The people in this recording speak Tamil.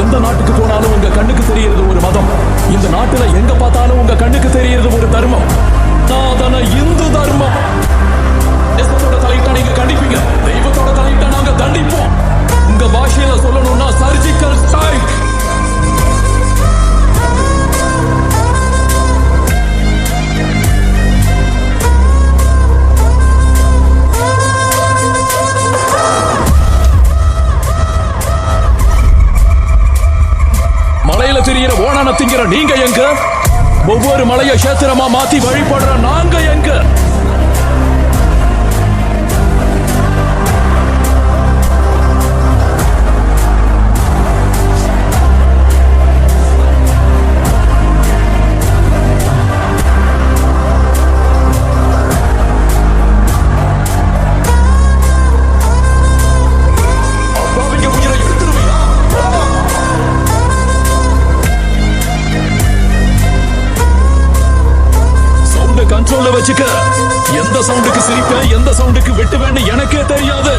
எந்த நாட்டுக்கு போனாலும் உங்க கண்ணுக்கு தெரியறது ஒரு மதம். இந்த நாட்டுல எங்க பார்த்தாலும் உங்க கண்ணுக்கு தெரியறது ஒரு தர்மம். நாதன இந்து தர்மம். தேசத்தோட தலையிட்டா நீங்க கண்டிப்பீங்க, தெய்வத்தோட தலையிட்டா நாங்க தண்டிப்போம். உங்க பாஷையில சொல்லணும்னா சர்ஜிக்கல் ஸ்ட்ரைக். மலையில தெரியற ஓணான திங்கிற நீங்க எங்க? ஒவ்வொரு மலைய கஷேத்திரமா மாத்தி வழிபடுற நாங்க எங்க? கண்ட்ரோல்ல வச்சுக்க. எந்த சவுண்டுக்கு சிரிப்பேன், எந்த சவுண்டுக்கு வெட்டுவேன்னு எனக்கே தெரியாது.